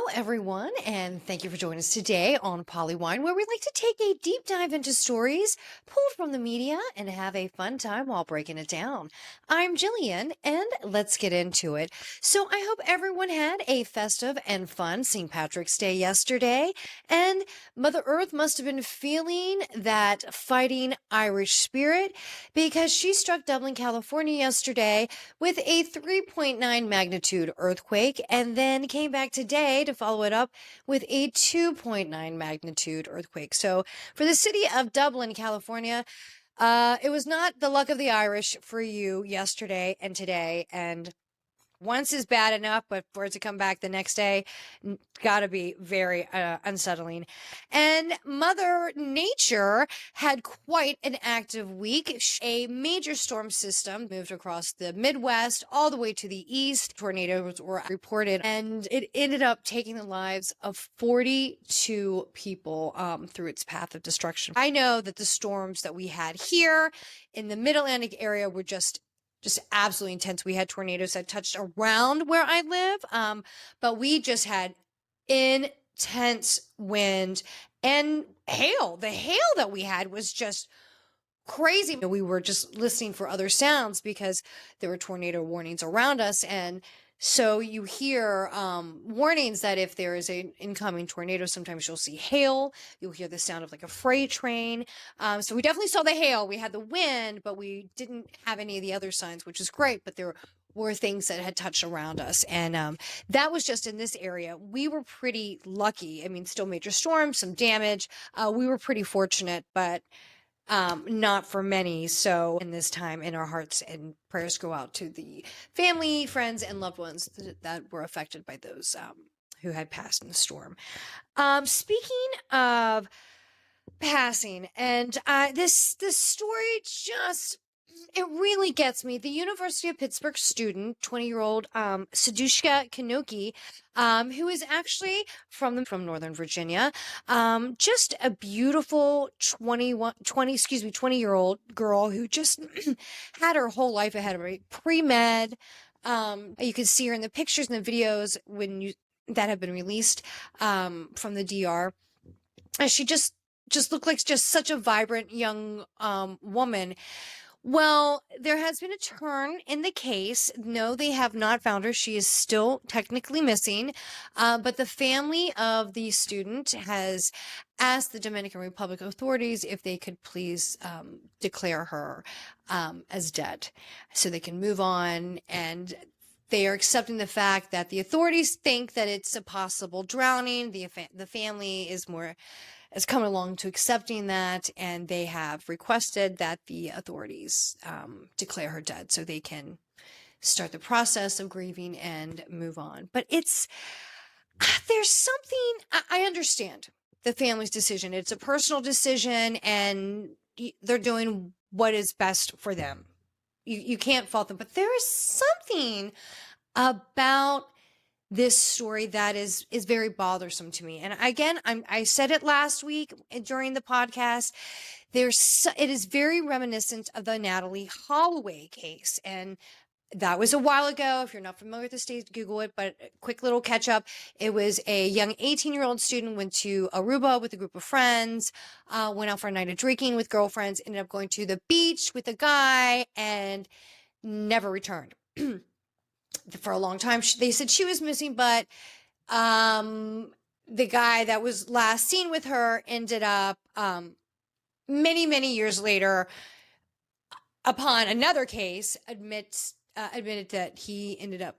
Hello, everyone, and thank you for joining us today on Polywine, where we like to take a deep dive into stories pulled from the media and have a fun time while breaking it down. I'm Jillian, and let's get into it. So, I hope everyone had a festive and fun St. Patrick's Day yesterday, and Mother Earth must have been feeling that fighting Irish spirit because she struck Dublin, California yesterday with a 3.9 magnitude earthquake and then came back today to follow it up with a 2.9 magnitude earthquake. So for the city of Dublin, California, it was not the luck of the Irish for you yesterday and today. And once is bad enough, but for it to come back the next day, gotta be very unsettling. And Mother Nature had quite an active week. A major storm system moved across the Midwest all the way to the east. Tornadoes were reported, and it ended up taking the lives of 42 people through its path of destruction. I know that the storms that we had here in the Mid-Atlantic area were just absolutely intense. We had tornadoes that touched around where I live, but we just had intense wind and hail. The hail that we had was just crazy. We were just listening for other sounds because there were tornado warnings around us. And so you hear warnings that if there is an incoming tornado, sometimes you'll see hail. You'll hear the sound of like a freight train. So we definitely saw the hail. We had the wind, but we didn't have any of the other signs, which is great. But there were things that had touched around us. And that was just in this area. We were pretty lucky. I mean, still major storms, some damage. We were pretty fortunate, but not for many. So in this time, in our hearts and prayers go out to the family, friends, and loved ones that were affected by those who had passed in the storm. Speaking of passing, and this story just, it really gets me. The University of Pittsburgh student, 20-year-old Sadushka Kanoki, who is actually from Northern Virginia, just a beautiful 20-year-old girl who just had her whole life ahead of her. Pre-med, you can see her in the pictures and the videos that have been released from the DR. And she just looked like just such a vibrant young woman. Well, there has been a turn in the case. No, they have not found her. She is still technically missing. But the family of the student has asked the Dominican Republic authorities if they could please declare her as dead so they can move on. And they are accepting the fact that the authorities think that it's a possible drowning. The family is coming along to accepting that, and they have requested that the authorities declare her dead so they can start the process of grieving and move on. But there's something, I understand the family's decision. It's a personal decision, and they're doing what is best for them. You can't fault them, but there is something about this story that is very bothersome to me. And again, I said it last week during the podcast. It is very reminiscent of the Natalee Holloway case. And that was a while ago. If you're not familiar with the state, Google it, but a quick little catch up. It was a young 18-year-old student went to Aruba with a group of friends, went out for a night of drinking with girlfriends, ended up going to the beach with a guy and never returned. For a long time, they said she was missing, but the guy that was last seen with her ended up many, many years later, upon another case, admitted that he ended up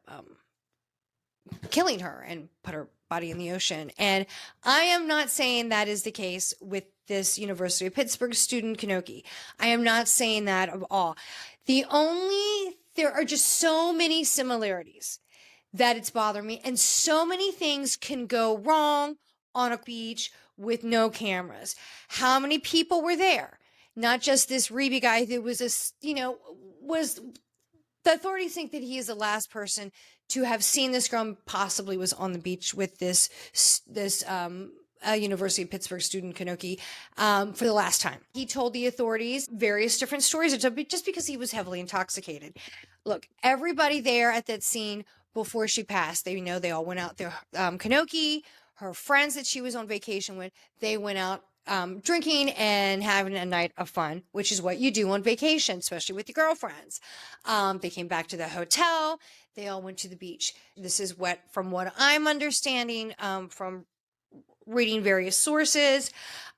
killing her and put her body in the ocean. And I am not saying that is the case with this University of Pittsburgh student, Kanoki. I am not saying that at all. There are just so many similarities that it's bothering me, and so many things can go wrong on a beach with no cameras. How many people were there? Not just this Reeby guy who was the authorities think that he is the last person to have seen this girl, possibly was on the beach with this University of Pittsburgh student, Kanoki, for the last time. He told the authorities various different stories just because he was heavily intoxicated. Look, everybody there at that scene before she passed. They all went out there. Kanoki, her friends that she was on vacation with, they went out drinking and having a night of fun, which is what you do on vacation, especially with your girlfriends. They came back to the hotel. They all went to the beach. This is from what I'm understanding from reading various sources.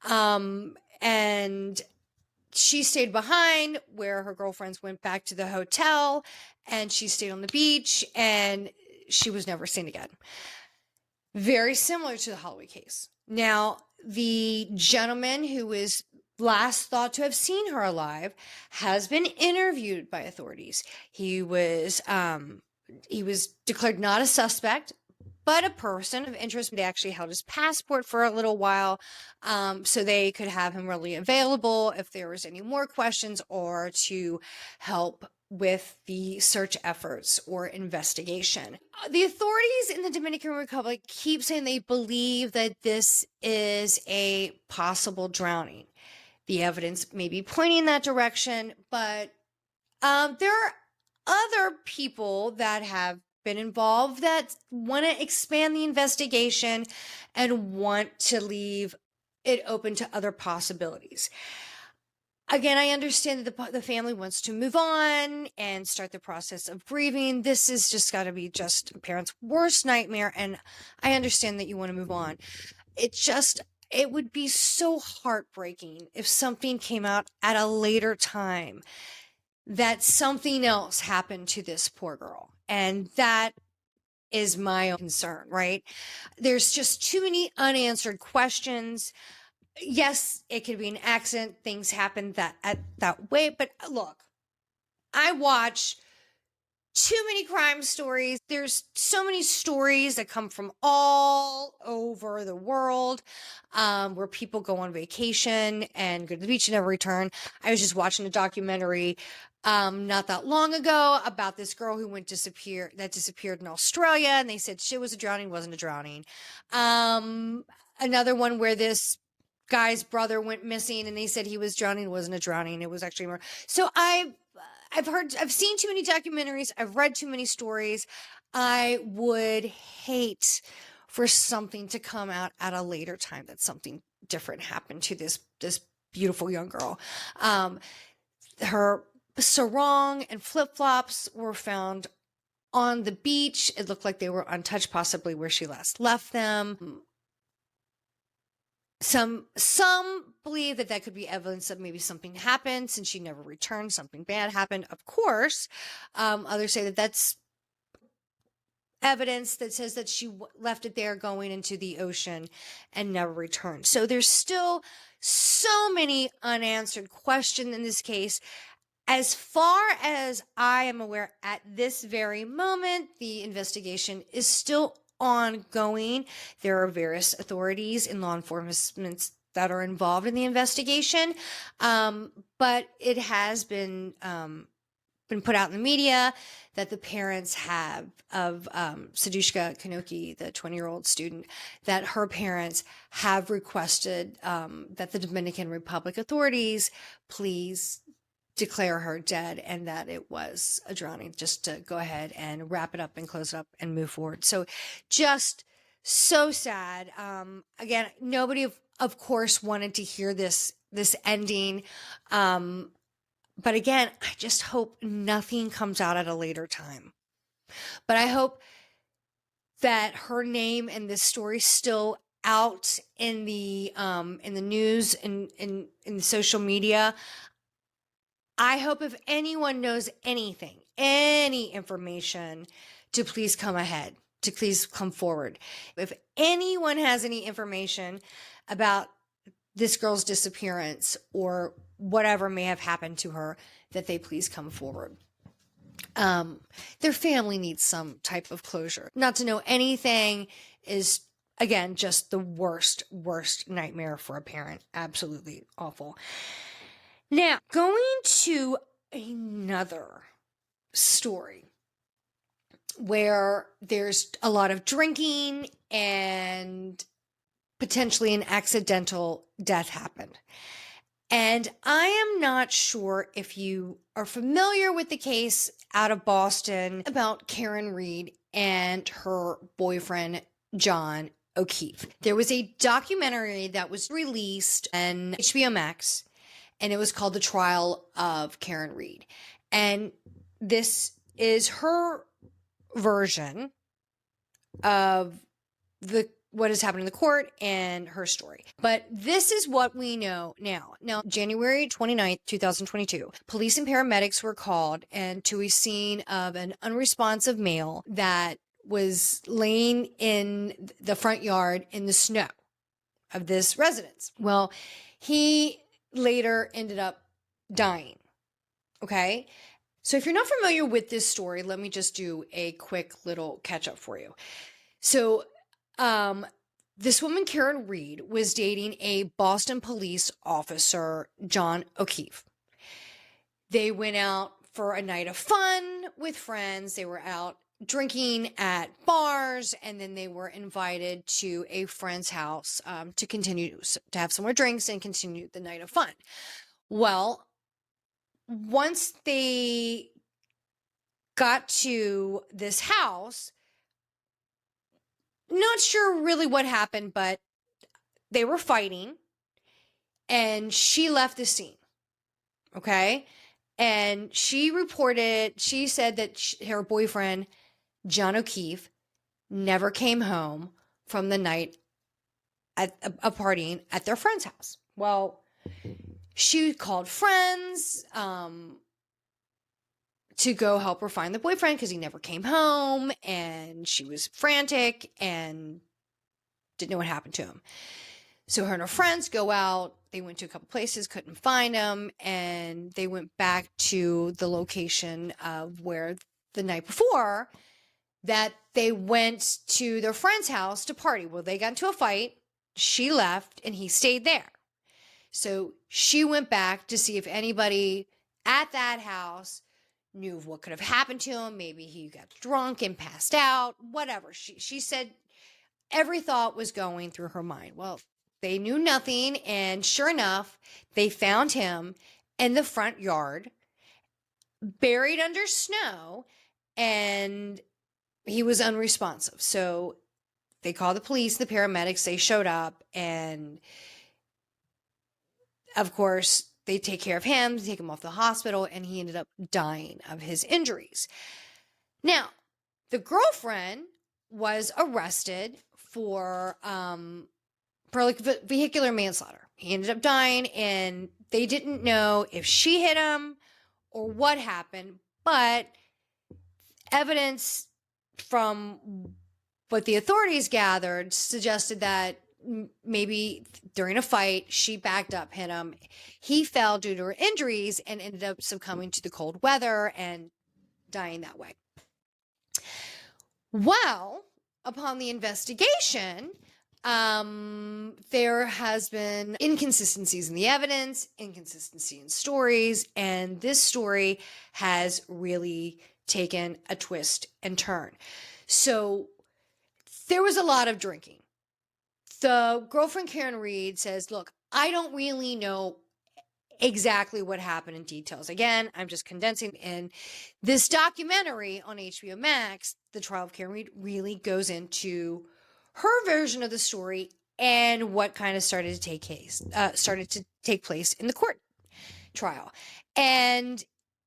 And she stayed behind where her girlfriends went back to the hotel, and she stayed on the beach, and she was never seen again. Very similar to the Holloway case. Now, the gentleman who was last thought to have seen her alive has been interviewed by authorities. He was declared not a suspect, but a person of interest. They actually held his passport for a little while, so they could have him readily available if there was any more questions or to help with the search efforts or investigation. The authorities in the Dominican Republic keep saying they believe that this is a possible drowning. The evidence may be pointing in that direction, but there are other people that have been involved that want to expand the investigation and want to leave it open to other possibilities. Again, I understand that the family wants to move on and start the process of grieving. This is just got to be just a parent's worst nightmare, and I understand that you want to move on. It would be so heartbreaking if something came out at a later time that something else happened to this poor girl. And that is my own concern, right? There's just too many unanswered questions. Yes, it could be an accident. Things happen that way. But look, I watch too many crime stories. There's so many stories that come from all over the world, where people go on vacation and go to the beach and never return. I was just watching a documentary not that long ago about this girl who disappeared in Australia, and they said she was a drowning, wasn't a drowning. Another one where this guy's brother went missing and they said he was drowning, wasn't a drowning. It was actually more. So I've seen too many documentaries. I've read too many stories. I would hate for something to come out at a later time that something different happened to this beautiful young girl. Her sarong and flip-flops were found on the beach. It looked like they were untouched, possibly where she last left them. Some believe that could be evidence that maybe something happened since she never returned, something bad happened, of course. Others say that that's evidence that says that she left it there going into the ocean and never returned. So there's still so many unanswered questions in this case. As far as I am aware at this very moment, the investigation is still ongoing. There are various authorities and law enforcement that are involved in the investigation, but it has been put out in the media that the parents of Sadushka Kanoki, the 20-year-old student, that her parents have requested that the Dominican Republic authorities please declare her dead and that it was a drowning, just to go ahead and wrap it up and close it up and move forward. So just so sad. Again, nobody of course wanted to hear this ending. But again, I just hope nothing comes out at a later time. But I hope that her name and this story still out in the news and in social media. I hope if anyone knows anything, any information, to please come ahead, to please come forward. If anyone has any information about this girl's disappearance or whatever may have happened to her, that they please come forward. Their family needs some type of closure. Not to know anything is, again, just the worst nightmare for a parent. Absolutely awful. Now, going to another story where there's a lot of drinking and potentially an accidental death happened. And I am not sure if you are familiar with the case out of Boston about Karen Read and her boyfriend, John O'Keefe. There was a documentary that was released on HBO Max, and it was called The Trial of Karen Read. And this is her version of what has happened in the court and her story. But this is what we know now. Now, January 29th, 2022, police and paramedics were called and to a scene of an unresponsive male that was laying in the front yard in the snow of this residence. Well, he later ended up dying. Okay. So if you're not familiar with this story, let me just do a quick little catch up for you. So, this woman, Karen Read, was dating a Boston police officer, John O'Keefe. They went out for a night of fun with friends. They were out drinking at bars, and then they were invited to a friend's house to continue to have some more drinks and continue the night of fun. Well, once they got to this house, not sure really what happened, but they were fighting and she left the scene. Okay. And she said that her boyfriend, John O'Keefe, never came home from the night at a partying at their friend's house. Well, she called friends, to go help her find the boyfriend because he never came home, and she was frantic and didn't know what happened to him. So her and her friends go out. They went to a couple places, couldn't find him, and they went back to the location of where the night before that they went to their friend's house to party. Well, they got into a fight. She left and he stayed there. So she went back to see if anybody at that house knew of what could have happened to him. Maybe he got drunk and passed out, whatever. She said every thought was going through her mind. Well, they knew nothing, and sure enough, they found him in the front yard, buried under snow, and he was unresponsive. So they called the police, the paramedics, they showed up, and of course, they take care of him, take him off the hospital, and he ended up dying of his injuries. Now, the girlfriend was arrested for like vehicular manslaughter. He ended up dying, and they didn't know if she hit him or what happened, but evidence from what the authorities gathered suggested that maybe during a fight, she backed up, hit him. He fell due to her injuries and ended up succumbing to the cold weather and dying that way. Well, upon the investigation, there has been inconsistencies in the evidence, inconsistency in stories, and this story has really taken a twist and turn. So there was a lot of drinking. The girlfriend, Karen Read, says, look, I don't really know exactly what happened in details. Again, I'm just condensing. And this documentary on HBO Max, The Trial of Karen Read, really goes into her version of the story and what kind of started to take place in the court trial. And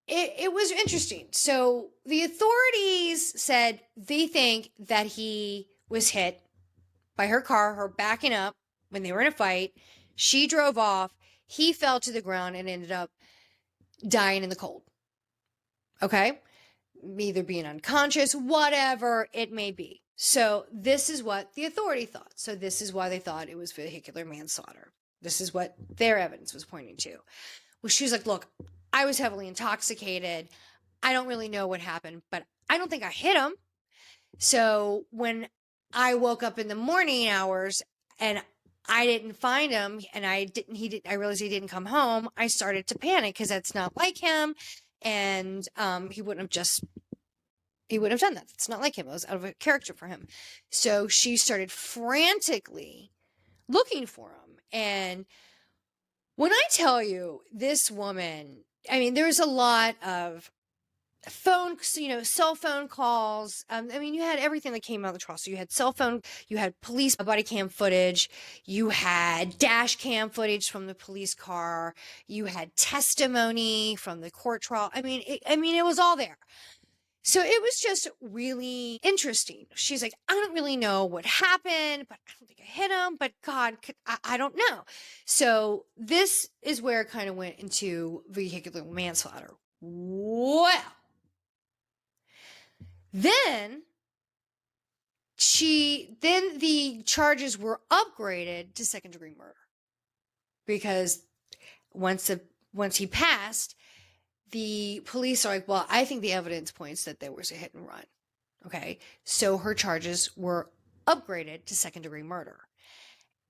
it was interesting. So the authorities said they think that he was hit by her car, her backing up when they were in a fight. She drove off. He fell to the ground and ended up dying in the cold. Okay? Either being unconscious, whatever it may be. So this is what the authority thought. So this is why they thought it was vehicular manslaughter. This is what their evidence was pointing to. Well, she was like, look, I was heavily intoxicated. I don't really know what happened, but I don't think I hit him. So when I woke up in the morning hours and I didn't find him, and I realized he didn't come home, I started to panic because that's not like him. And he wouldn't have done that. It's not like him. It was out of a character for him. So she started frantically looking for him. And when I tell you, this woman, I mean, there's a lot of cell phone calls. I mean, you had everything that came out of the trial. So you had cell phone, you had police body cam footage, you had dash cam footage from the police car, you had testimony from the court trial. I mean, it was all there. So it was just really interesting. She's like, I don't really know what happened, but I don't think I hit him. But God, I don't know. So this is where it kind of went into vehicular manslaughter. Well, then the charges were upgraded to second-degree murder because once he passed, the police are like, well, I think the evidence points that there was a hit and run. Okay. So her charges were upgraded to second-degree murder.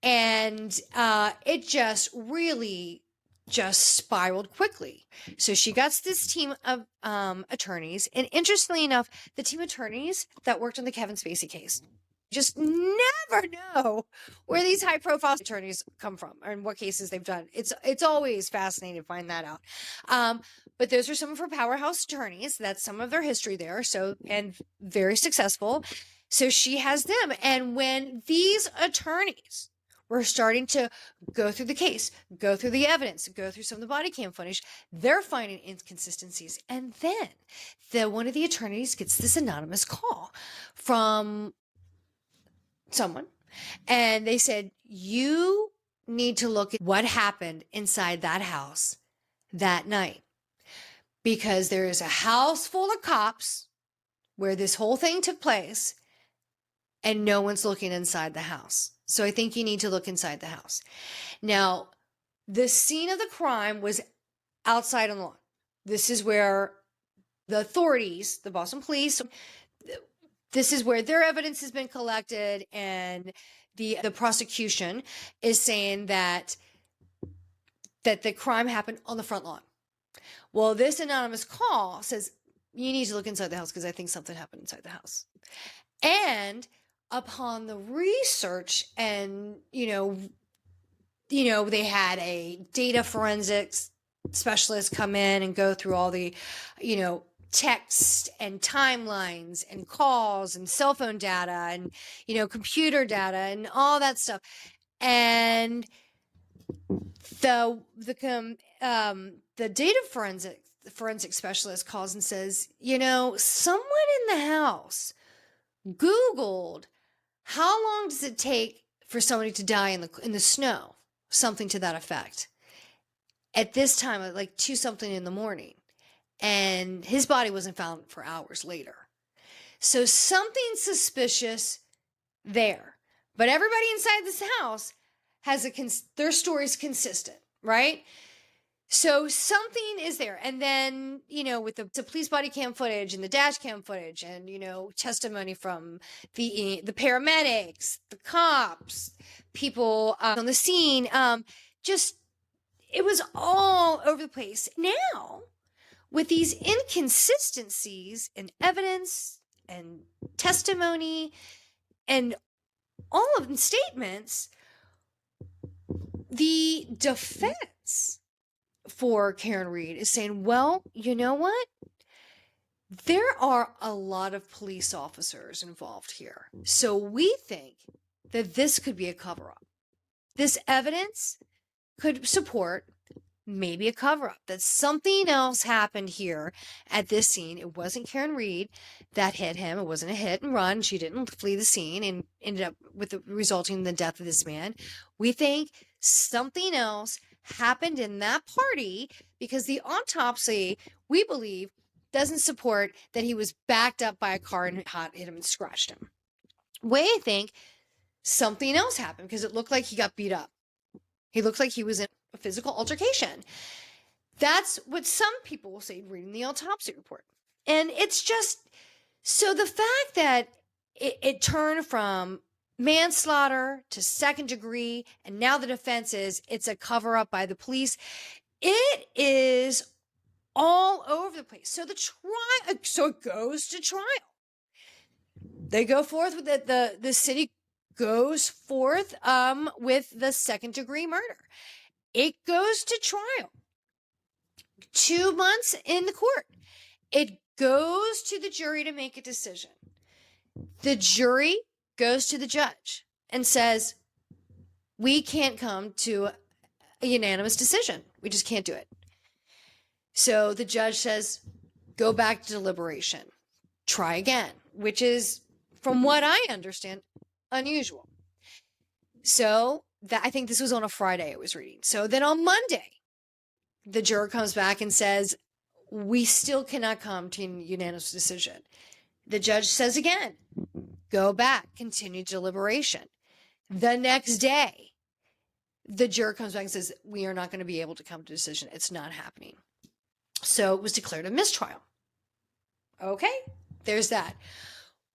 And it just really just spiraled quickly. So she got this team of attorneys. And interestingly enough, the team of attorneys that worked on the Kevin Spacey case just never know where these high profile attorneys come from or in what cases they've done. It's always fascinating to find that out. But those are some of her powerhouse attorneys. That's some of their history there. So, and very successful. So she has them. And when these attorneys were starting to go through the case, go through the evidence, go through some of the body cam footage, they're finding inconsistencies. And then one of the attorneys gets this anonymous call from someone, and they said, you need to look at what happened inside that house that night, because there is a house full of cops where this whole thing took place and no one's looking inside the house. So I think you need to look inside the house. Now, the scene of the crime was outside on the lawn. This is where the authorities, the Boston police, this is where their evidence has been collected, and the prosecution is saying that the crime happened on the front lawn. Well, this anonymous call says, you need to look inside the house because I think something happened inside the house. And upon the research, and they had a data forensics specialist come in and go through all the text and timelines and calls and cell phone data and computer data and all that stuff. And the data forensic specialist calls and says, someone in the house Googled how long does it take for somebody to die in the snow, something to that effect, at this time at like 2-something in the morning. And his body wasn't found for hours later. So something suspicious there. But everybody inside this house has their story's consistent, right? So something is there. And then, with the police body cam footage and the dash cam footage and, testimony from the paramedics, the cops, people on the scene, it was all over the place. Now, with these inconsistencies in evidence and testimony and all of the statements, the defense for Karen Read is saying, well, you know what? There are a lot of police officers involved here. So we think that this could be a cover-up. This evidence could support maybe a cover-up, that something else happened here at this scene. It wasn't Karen Read that hit him. It wasn't a hit and run. She didn't flee the scene and ended up resulting in the death of this man. We think something else happened in that party because the autopsy, we believe, doesn't support that he was backed up by a car and hit him and scratched him. We think something else happened because it looked like he got beat up. He looked like he was in a physical altercation. That's what some people will say reading the autopsy report. And it's just, so the fact that it turned from manslaughter to second degree, and now the defense is it's a cover up by the police. It is all over the place. So it goes to trial. They go forth with the city goes forth with the second degree murder. It goes to trial. 2 months in the court. It goes to the jury to make a decision. The jury goes to the judge and says, we can't come to a unanimous decision. We just can't do it. So the judge says, go back to deliberation, try again, which is, from what I understand, unusual. So I think this was on a Friday I was reading. So then on Monday, the juror comes back and says, we still cannot come to a unanimous decision. The judge says again, go back, continue deliberation. The next day, the juror comes back and says, we are not going to be able to come to a decision. It's not happening. So it was declared a mistrial. Okay, there's that.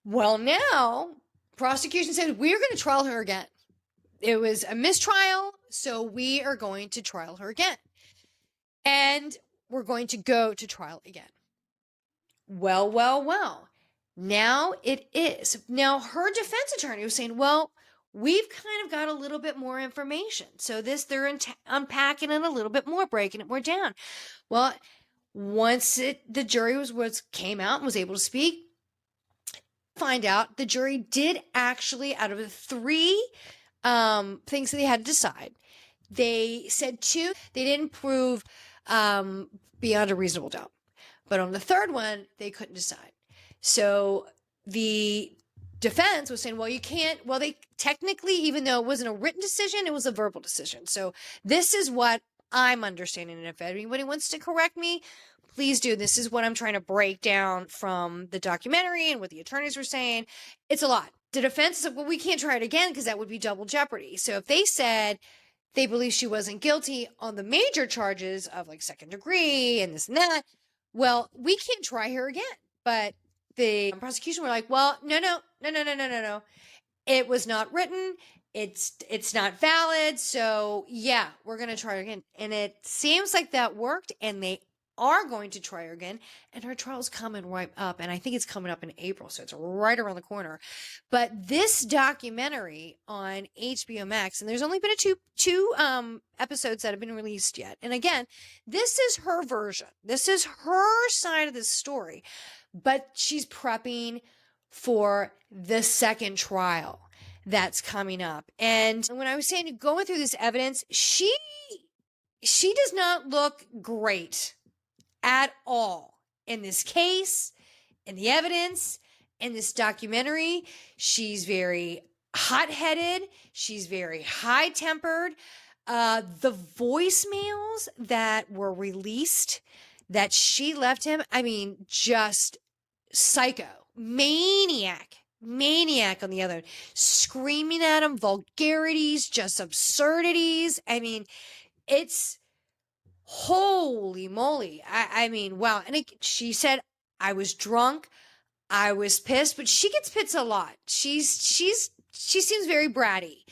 Well, now, prosecution said, we're going to trial her again. It was a mistrial, so we are going to trial her again. And we're going to go to trial again. Well. Now it is. Now her defense attorney was saying, well, we've kind of got a little bit more information. So they're unpacking it a little bit more, breaking it more down. Well, once the jury came out and was able to speak, find out the jury did actually, out of the 3 things that they had to decide, they said 2, they didn't prove beyond a reasonable doubt. But on the third one, they couldn't decide. So the defense was saying, well, you can't, well, they technically, even though it wasn't a written decision, it was a verbal decision. So this is what I'm understanding. And if anybody wants to correct me, please do. This is what I'm trying to break down from the documentary and what the attorneys were saying. It's a lot. The defense said, well, we can't try it again because that would be double jeopardy. So if they said they believe she wasn't guilty on the major charges of like second degree and this and that, well, we can't try her again. But the prosecution were like, well, no. It was not written. It's not valid. So yeah, we're going to try her again. And it seems like that worked, and they are going to try her again. And her trial's coming right up. And I think it's coming up in April. So it's right around the corner. But this documentary on HBO Max, and there's only been two episodes that have been released yet. And again, this is her version. This is her side of the story. But she's prepping for the second trial that's coming up. And when I was saying going through this evidence, she does not look great at all in this case, in the evidence, in this documentary. She's very hot-headed. She's very high-tempered. The voicemails that were released that she left him, I mean, just psycho, maniac on the other end, screaming at him, vulgarities, just absurdities. I mean, it's holy moly. I mean, wow. And she said, I was drunk, I was pissed, but she gets pissed a lot. She seems very bratty.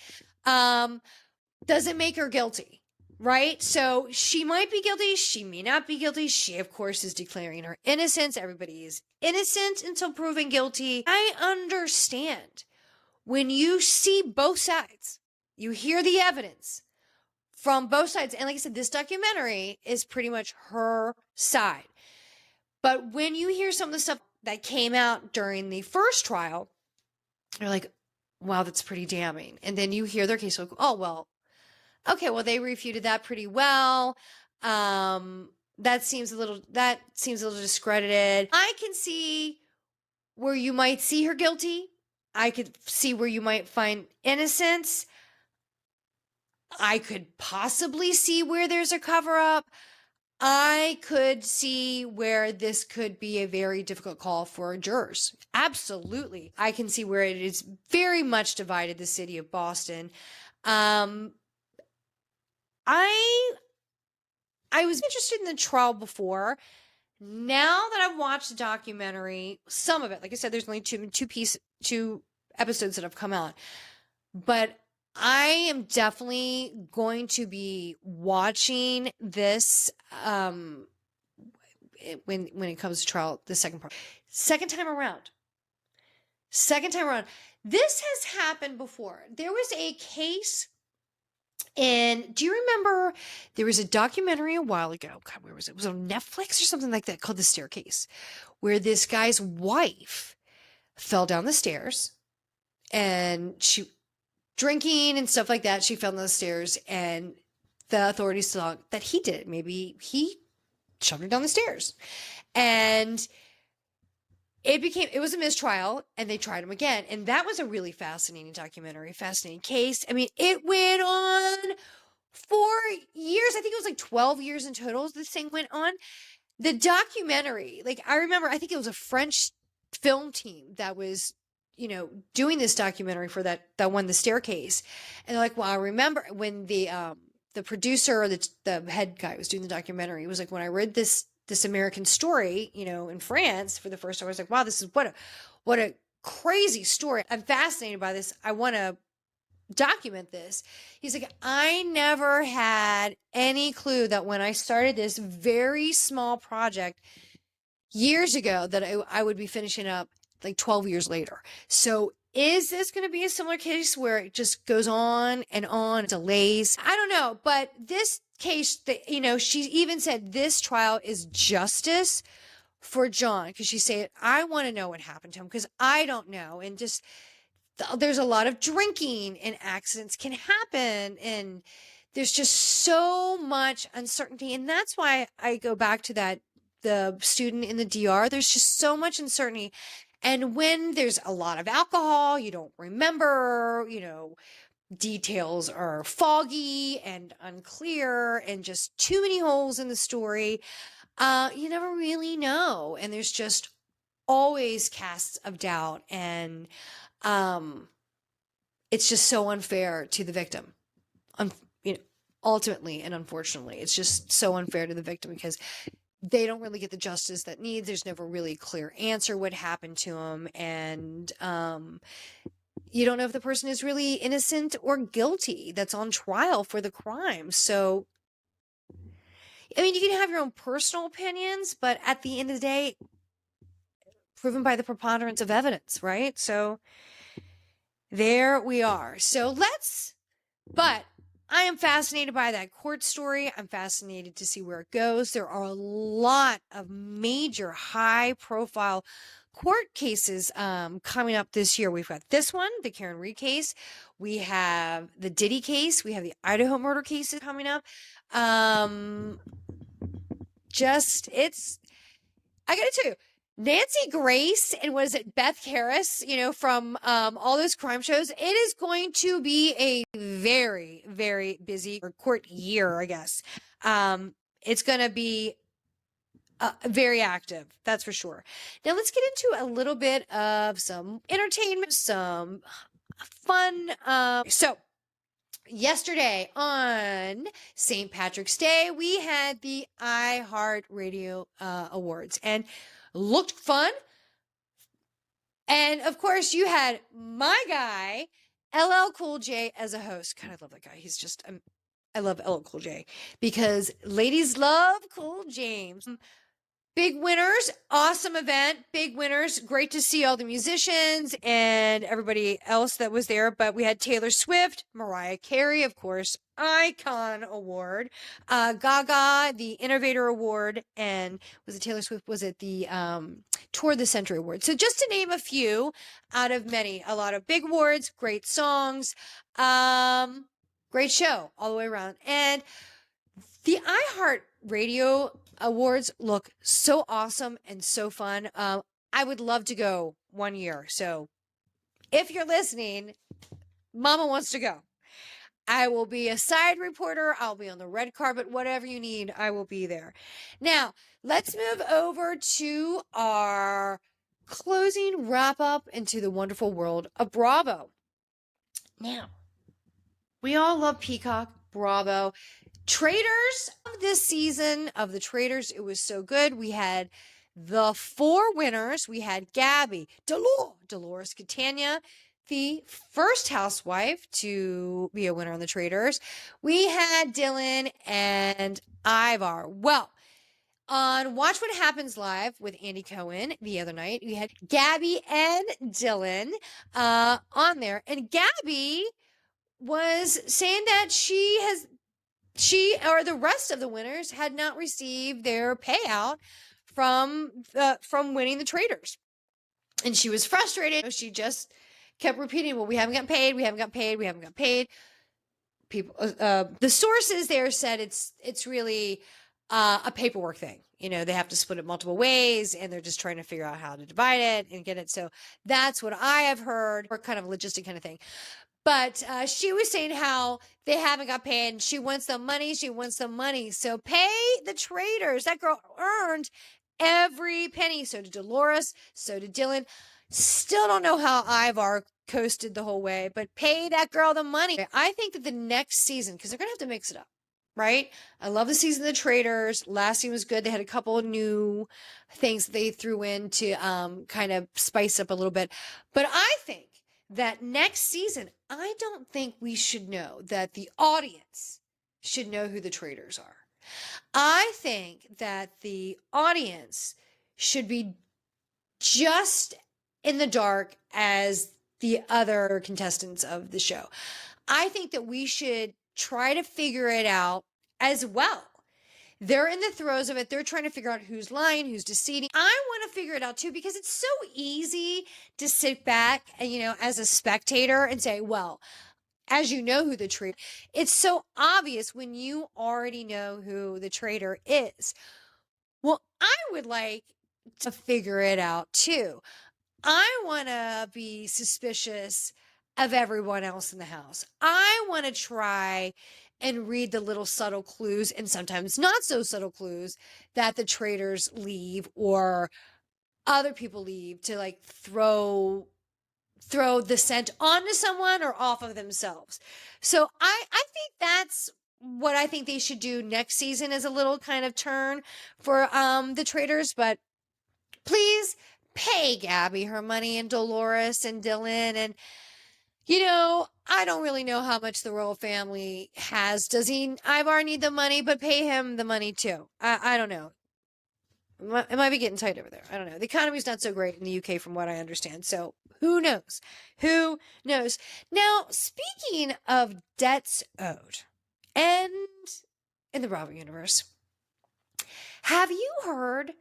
Doesn't make her guilty. Right? So she might be guilty. She may not be guilty. She, of course, is declaring her innocence. Everybody is innocent until proven guilty. I understand when you see both sides, you hear the evidence from both sides. And like I said, this documentary is pretty much her side. But when you hear some of the stuff that came out during the first trial, you're like, wow, that's pretty damning. And then you hear their case, like, oh, well, okay, well, they refuted that pretty well. That seems a little discredited. I can see where you might see her guilty. I could see where you might find innocence. I could possibly see where there's a cover-up. I could see where this could be a very difficult call for jurors. Absolutely. I can see where it is very much divided the city of Boston. I was interested in the trial before. Now that I've watched the documentary, some of it, like I said, there's only two episodes that have come out, but I am definitely going to be watching this when it comes to trial, the second part. Second time around. This has happened before. There was a case And do you remember there was a documentary a while ago? God, where was it? It was on Netflix or something like that, called The Staircase, where this guy's wife fell down the stairs and she drinking and stuff like that. She fell down the stairs and the authorities thought that he did it. Maybe he shoved her down the stairs. And it was a mistrial and they tried him again. And that was a really fascinating documentary, fascinating case. I mean, it went on for years. I think it was like 12 years in total. This thing went on. The documentary, like I remember, I think it was a French film team that was, doing this documentary for that one, The Staircase. And they're like, well, I remember when the producer or the head guy was doing the documentary, it was like, when I read this American story, in France for the first time, I was like, wow, this is what a crazy story. I'm fascinated by this. I want to document this. He's like, I never had any clue that when I started this very small project years ago that I would be finishing up like 12 years later. So is this going to be a similar case where it just goes on and on, delays? I don't know. But this case, she even said this trial is justice for John, because she said, I want to know what happened to him because I don't know. And just there's a lot of drinking and accidents can happen. And there's just so much uncertainty. And that's why I go back to the student in the DR. There's just so much uncertainty. And when there's a lot of alcohol, you don't remember, details are foggy and unclear and just too many holes in the story. You never really know. And there's just always casts of doubt. And it's just so unfair to the victim. Ultimately and unfortunately, it's just so unfair to the victim because they don't really get the justice that needs. There's never really a clear answer what happened to them. And you don't know if the person is really innocent or guilty that's on trial for the crime. So, I mean, you can have your own personal opinions, but at the end of the day, proven by the preponderance of evidence, right? So there we are. But I am fascinated by that court story. I'm fascinated to see where it goes. There are a lot of major high profile court cases coming up this year. We've got this one, the Karen Read case. We have the Diddy case. We have the Idaho murder cases coming up. I gotta tell you, Nancy Grace and Beth Harris, from all those crime shows, it is going to be a very, very busy court year, I guess. It's going to be very active, that's for sure. Now let's get into a little bit of some entertainment, some fun. So yesterday on St. Patrick's Day, we had the iHeartRadio Awards and looked fun. And of course, you had my guy, LL Cool J, as a host. God, I love that guy. He's just, I love LL Cool J because ladies love Cool James. Big winners, awesome event, big winners. Great to see all the musicians and everybody else that was there. But we had Taylor Swift, Mariah Carey, of course, Icon Award, Gaga, the Innovator Award, and was it Taylor Swift? Was it the Tour of the Century Award? So just to name a few out of many, a lot of big awards, great songs, great show all the way around. And the iHeartRadio Awards look so awesome and so fun. I would love to go one year. So if you're listening, Mama wants to go. I will be a side reporter. I'll be on the red carpet, whatever you need. I will be there. Now, let's move over to our closing wrap up into the wonderful world of Bravo. Now, we all love Peacock, Bravo. Traitors of this season of the Traitors, it was so good. We had the 4 winners. We had Gabby, Dolores Catania, the first housewife to be a winner on the Traitors. We had Dylan and Ivar. Well, on Watch What Happens Live with Andy Cohen the other night, we had Gabby and Dylan on there. And Gabby was saying that she or the rest of the winners had not received their payout from winning the traders. And she was frustrated. She just kept repeating, well, we haven't got paid, we haven't got paid, we haven't got paid. People, the sources there said it's really a paperwork thing. You know, they have to split it multiple ways and they're just trying to figure out how to divide it and get it. So that's what I have heard, or kind of a logistic kind of thing. But she was saying how they haven't got paid and she wants the money. She wants the money. So pay the traders. That girl earned every penny. So did Dolores. So did Dylan. Still don't know how Ivar coasted the whole way, but pay that girl the money. I think that the next season, because they're going to have to mix it up, right? I love the season of the traders. Last season was good. They had a couple of new things they threw in to kind of spice up a little bit. But I think that next season, I don't think we should know that the audience should know who the traders are. I think that the audience should be just in the dark as the other contestants of the show. I think that we should try to figure it out as well. They're in the throes of it. They're trying to figure out who's lying, who's deceiving. I want to figure it out too, because it's so easy to sit back and, you know, as a spectator and say, well, as you know who the traitor, it's so obvious when you already know who the traitor is. Well, I would like to figure it out too. I want to be suspicious of everyone else in the house. I want to try and read the little subtle clues and sometimes not so subtle clues that the traders leave or other people leave to like throw the scent onto someone or off of themselves. So I think that's what I think they should do next season, as a little kind of turn for the traders. But please pay Gabby her money and Dolores and Dylan. And, you know, I don't really know how much the royal family has. Does Ivar need the money, but pay him the money too? I don't know. It might be getting tight over there. I don't know. The economy's not so great in the UK from what I understand. So who knows? Who knows? Now, speaking of debts owed and in the Bravo universe, have you heard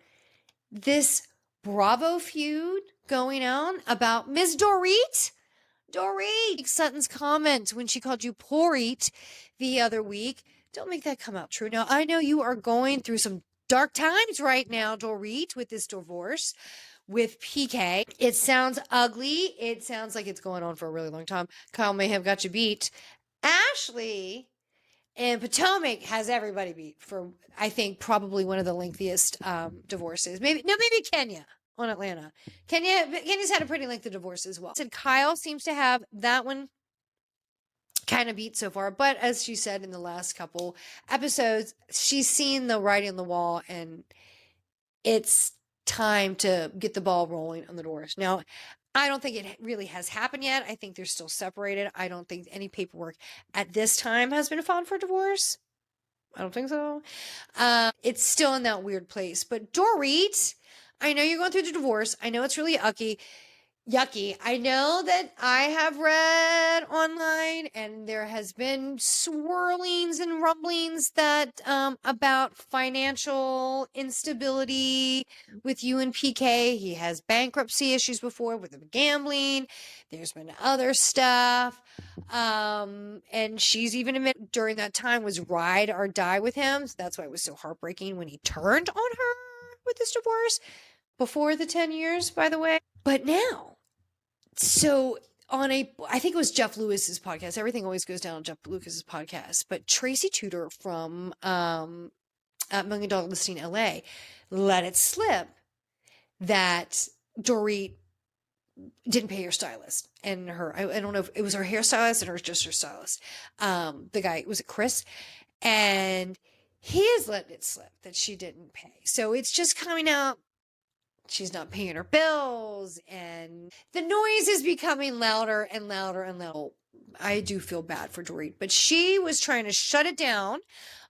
this Bravo feud going on about Ms. Dorit? Dorit Sutton's comment when she called you Porit the other week. Don't make that come out true. Now, I know you are going through some dark times right now, Dorit, with this divorce with PK. It sounds ugly. It sounds like it's going on for a really long time. Kyle may have got you beat. Ashley and Potomac has everybody beat for, I think, probably one of the lengthiest divorces. Maybe Kenya on Atlanta. Kenya's had a pretty lengthy divorce as well. Said Kyle seems to have that one kind of beat so far, but as she said in the last couple episodes, she's seen the writing on the wall and it's time to get the ball rolling on the divorce. Now, I don't think it really has happened yet. I think they're still separated. I don't think any paperwork at this time has been filed for divorce. I don't think so. It's still in that weird place. But Dorit, I know you're going through the divorce. I know it's really yucky. I know that I have read online and there has been swirlings and rumblings that about financial instability with you and PK. He has bankruptcy issues before with the gambling. There's been other stuff. And she's even admitted during that time was ride or die with him. So that's why it was so heartbreaking when he turned on her with this divorce before the 10 years, by the way. But now, so I think it was Jeff Lewis's podcast. Everything always goes down on Jeff Lewis's podcast. But Tracy Tudor from Million Dollar Listing LA let it slip that Dorit didn't pay her stylist and I don't know if it was her hairstylist or just her stylist. The guy, was it Chris? And he has let it slip that she didn't pay. So it's just coming out. She's not paying her bills and the noise is becoming louder and louder and louder. I do feel bad for Dorit, but she was trying to shut it down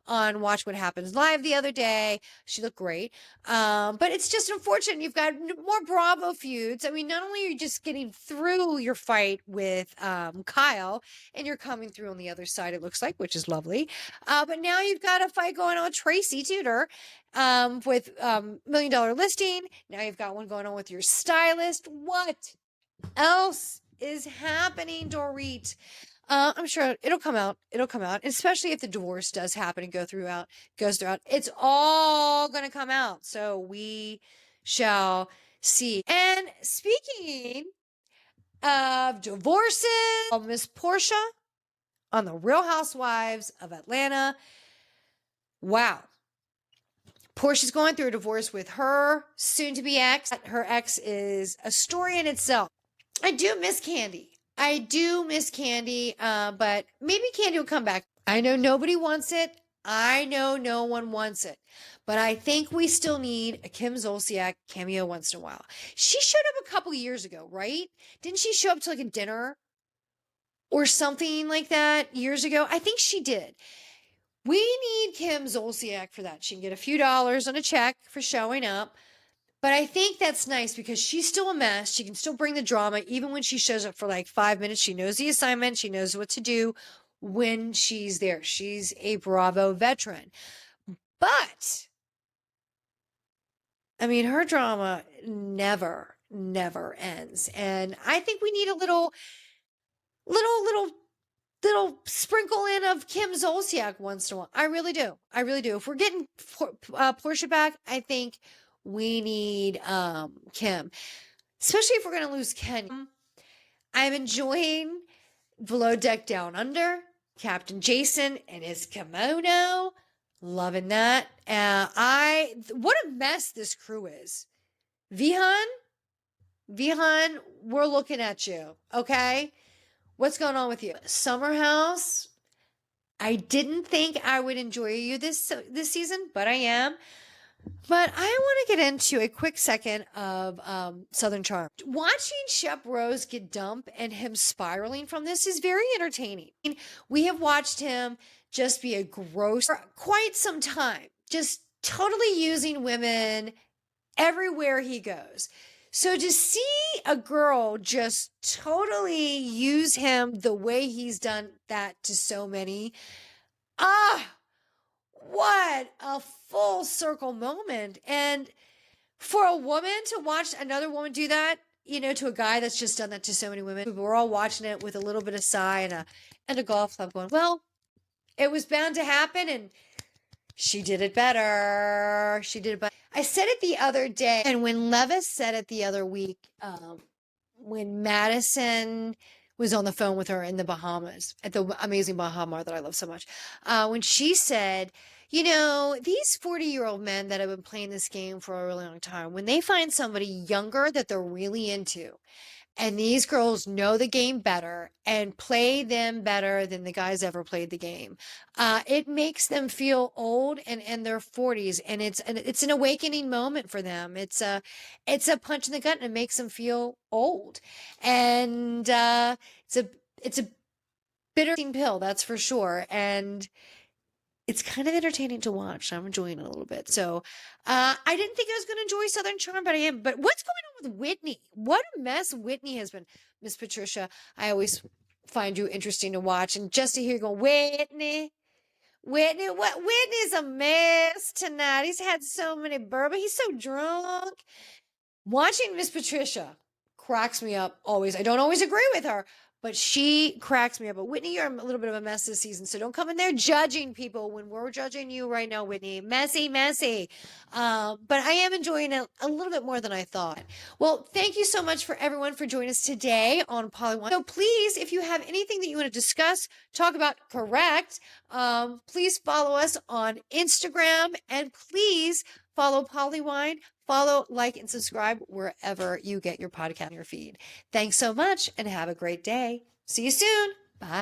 on Watch What Happens Live the other day. She looked great. But it's just unfortunate. You've got more Bravo feuds. I mean, not only are you just getting through your fight with Kyle, and you're coming through on the other side, it looks like, which is lovely. But now you've got a fight going on with Tracy Tudor with $1 Million Listing. Now you've got one going on with your stylist. What else is happening, Dorit? I'm sure it'll come out. It'll come out, especially if the divorce does happen and goes throughout. It's all going to come out. So we shall see. And speaking of divorces, Miss Portia on the Real Housewives of Atlanta. Wow. Portia's going through a divorce with her soon-to-be ex. Her ex is a story in itself. I do miss Candy. But maybe Candy will come back. I know nobody wants it. I know no one wants it. But I think we still need a Kim Zolciak cameo once in a while. She showed up a couple years ago, right? Didn't she show up to like a dinner or something like that years ago? I think she did. We need Kim Zolciak for that. She can get a few dollars on a check for showing up. But I think that's nice because she's still a mess. She can still bring the drama. Even when she shows up for like 5 minutes, she knows the assignment. She knows what to do when she's there. She's a Bravo veteran. But, I mean, her drama never ends. And I think we need a little sprinkle in of Kim Zolciak once in a while. I really do. If we're getting Portia back, I think we need Kim, especially if we're going to lose Ken. I'm enjoying Below Deck Down Under, Captain Jason and his kimono. Loving that. What a mess this crew is. Vihan, we're looking at you. Okay. What's going on with you? Summer House. I didn't think I would enjoy you this season, but I am. But I want to get into a quick second of Southern Charm. Watching Shep Rose get dumped and him spiraling from this is very entertaining. We have watched him just be a gross for quite some time, just totally using women everywhere he goes. So to see a girl just totally use him the way he's done that to so many, what a full circle moment. And for a woman to watch another woman do that, to a guy that's just done that to so many women, we're all watching it with a little bit of sigh and a golf club going, well, it was bound to happen and she did it better. I said it the other day, and when Levis said it the other week, when Madison was on the phone with her in the Bahamas, at the amazing Bahama that I love so much, when she said, these 40-year-old men that have been playing this game for a really long time, when they find somebody younger that they're really into, and these girls know the game better and play them better than the guys ever played the game, it makes them feel old and in their 40s. And it's an awakening moment for them. It's a punch in the gut, and it makes them feel old. And it's a bitter pill, that's for sure. And it's kind of entertaining to watch. I'm enjoying it a little bit. So I didn't think I was going to enjoy Southern Charm, but I am. But what's going on with Whitney? What a mess Whitney has been. Miss Patricia, I always find you interesting to watch. And just to hear you go, Whitney, Whitney's a mess tonight. He's had so many bourbon. He's so drunk. Watching Miss Patricia cracks me up always. I don't always agree with her, but she cracks me up. But Whitney, you're a little bit of a mess this season. So don't come in there judging people when we're judging you right now, Whitney. Messy. But I am enjoying it a little bit more than I thought. Well, thank you so much for everyone for joining us today on Poly1. So please, if you have anything that you want to discuss, talk about, correct, please follow us on Instagram, and please follow Polywine. Follow, like, and subscribe wherever you get your podcast in your feed. Thanks so much and have a great day. See you soon.